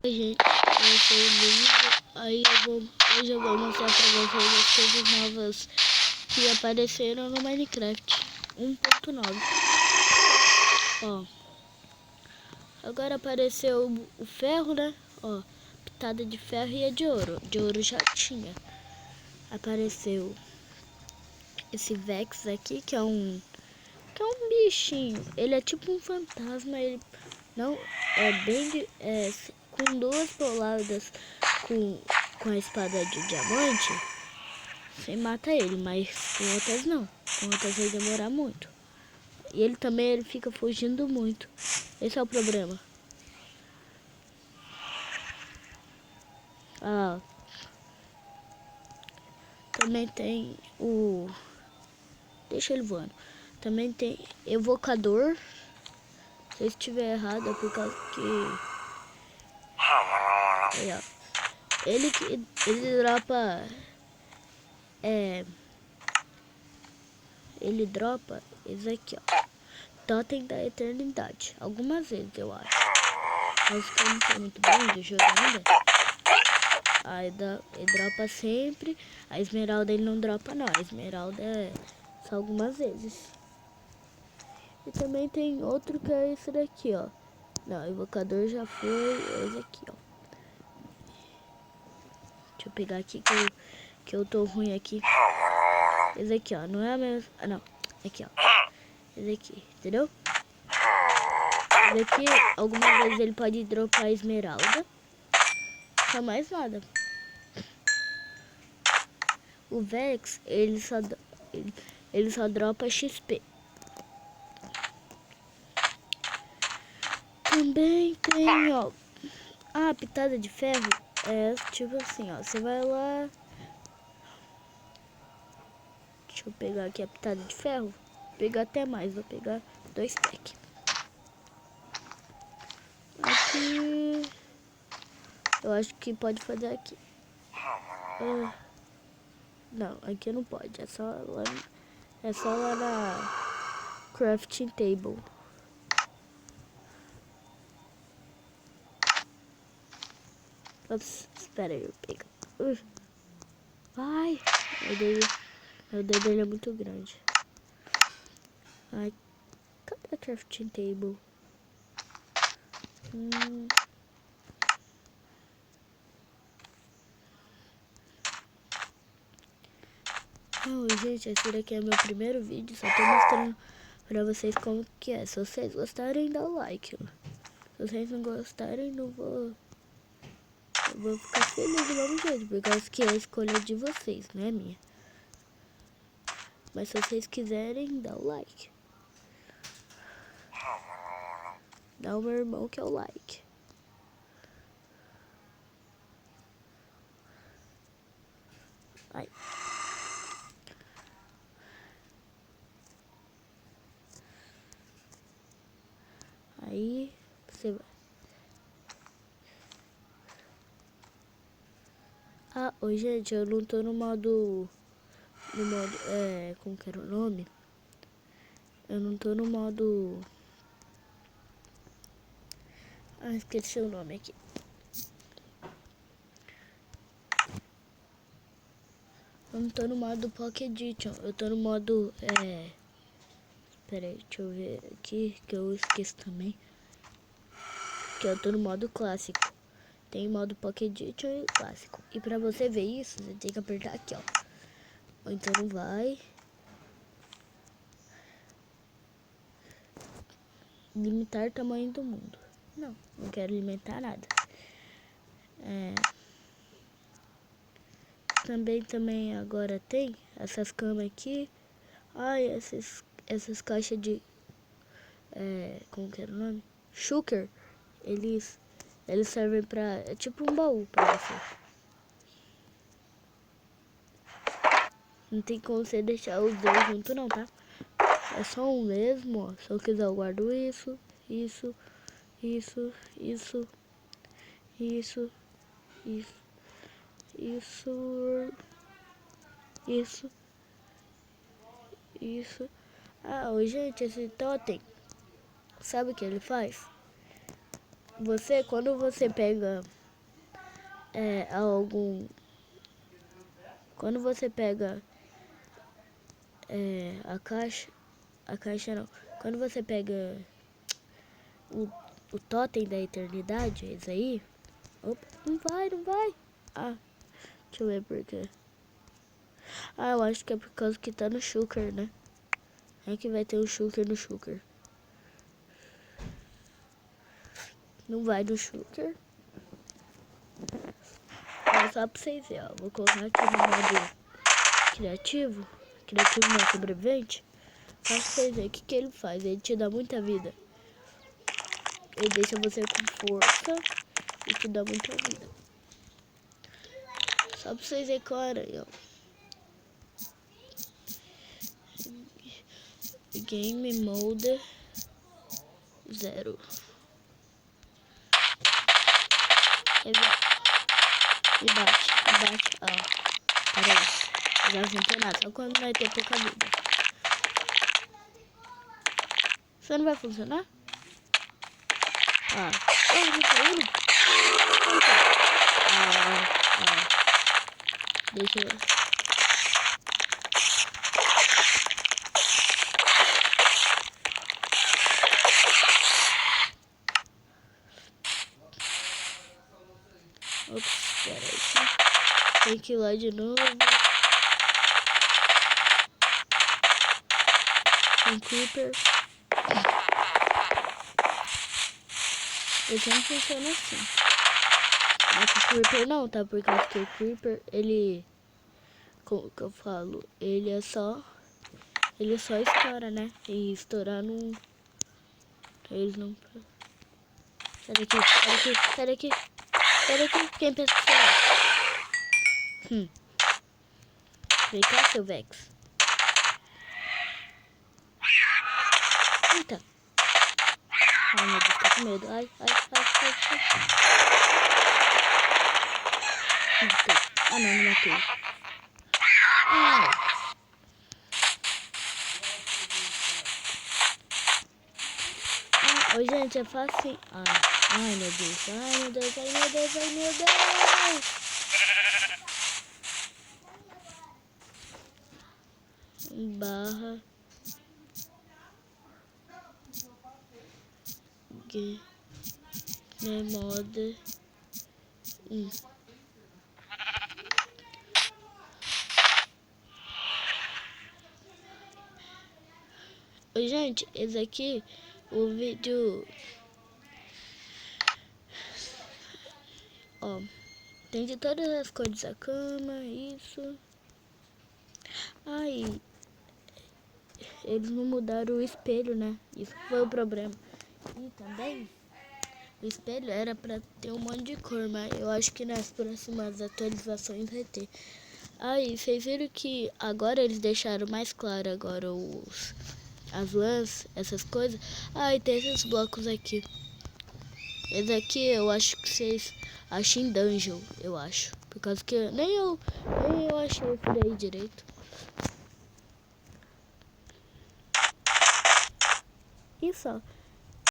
Gente, eu sou o Luiz, hoje eu vou mostrar pra vocês as coisas novas que apareceram no Minecraft 1.9. Ó, agora apareceu o ferro, né? Ó, pitada de ferro e a de ouro já tinha. Apareceu esse Vex aqui, que é um bichinho. Ele é tipo um fantasma, ele não é bem com duas poladas com a espada de diamante. Você mata ele, mas com outras não. Com outras vai demorar muito. E ele também fica fugindo muito. Esse é o problema. Ah, também tem o... Deixa ele voando. Também tem evocador. Se eu estiver errado é por causa que... Aí, ó. Ele dropa... Ele dropa esse aqui, ó. Totem da eternidade. Algumas vezes, eu acho. Mas que eu não sei muito bem do jogo ainda. Aí ele dropa sempre. A esmeralda ele não dropa não. A esmeralda é só algumas vezes. E também tem outro que é esse daqui, ó. Não, o evocador já foi esse aqui, ó. Deixa eu pegar aqui que eu tô ruim aqui. Esse aqui, ó. Não é a mesma... Ah, não. Aqui, ó. Esse aqui, entendeu? Esse aqui, algumas vezes ele pode dropar esmeralda. Só mais nada. O Vex, ele só dropa XP. Também tem, ó, a pitada de ferro. É tipo assim, ó, você vai lá. Deixa eu pegar aqui a pitada de ferro. Vou pegar até mais, vou pegar 2 packs. Aqui, eu acho que pode fazer aqui. Não, aqui não pode, é só lá na crafting table. Ops, espera aí, eu pego. Vai! Meu dedo ele é muito grande. Ai, cadê a crafting table? Não, gente, esse daqui é meu primeiro vídeo. Só tô mostrando pra vocês como que é. Se vocês gostarem, dá o like. Se vocês não gostarem, não vou... Eu vou ficar feliz do mesmo jeito, por causa que é a escolha de vocês, não é minha. Mas se vocês quiserem, dá o like. Dá o meu irmão que é o like. Ai. Aí, você vai... Ah, oi, gente, eu não tô no modo... como que era o nome? Eu não tô no modo... Ah, esqueci o nome aqui. Eu não tô no modo Pocket Edition, eu tô no modo, Pera aí, deixa eu ver aqui, que eu esqueço também. Que eu tô no modo clássico. Tem modo Pocket Edition e clássico. E pra você ver isso, você tem que apertar aqui, ó. Ou então não vai. Limitar o tamanho do mundo. Não quero limitar nada. Também agora tem essas camas aqui. Ai, essas caixas de... como que era o nome? Shulker. Eles servem pra... É tipo um baú pra você. Não tem como você deixar os dois juntos não, tá? É só um mesmo, ó. Se eu quiser eu guardo isso, isso, isso, isso, isso, isso, isso, isso, isso. Ah, ô, gente, esse totem, sabe o que ele faz? quando você pega algum... Quando você pega a caixa não. Quando você pega o totem da eternidade, esse aí. Opa, não vai. Ah, deixa eu ver por quê. Ah, eu acho que é por causa que tá no Shulker, né? É que vai ter um Shulker no Shulker. Não vai no Shulker. É só pra vocês verem, ó. Vou colocar aqui no modo criativo. Criativo não, sobrevivente. Só pra vocês verem o que ele faz. Ele te dá muita vida. Ele deixa você com força e te dá muita vida. Só pra vocês verem com a aranha, ó. Game Mode 0. Me bate, ó. Pera aí. Agora não tem nada, só quando vai ter pouca vida. Isso não vai funcionar? Ah, não tá indo? Deixa eu ver. Ops, peraí. Tem que ir lá de novo. Um Creeper. Ele não funciona assim. Mas o Creeper não, tá? Porque o Creeper, ele... Como que eu falo? Ele só estoura, né? E estourar não... Eles não... Sai daqui. Quem pensa que é? Vem cá, seu Vex. Eita. Ai, meu Deus, tô com medo. Ai. Matei. Ah, não matei. Ai. Oi, gente, é fácil. Ai, meu Deus. Barra. Game Mode 1. Oi, gente, esse aqui, o vídeo... Ó, tem de todas as cores da cama, isso. Ai, eles não mudaram o espelho, né? Isso foi o problema. E também, o espelho era pra ter um monte de cor, mas eu acho que nas próximas atualizações vai ter. Aí, vocês viram que agora eles deixaram mais claro agora as lãs, essas coisas. E tem esses blocos aqui. Esse aqui eu acho que vocês acham em dungeon, eu acho. Por causa que nem eu achei isso daí direito. Isso, ó.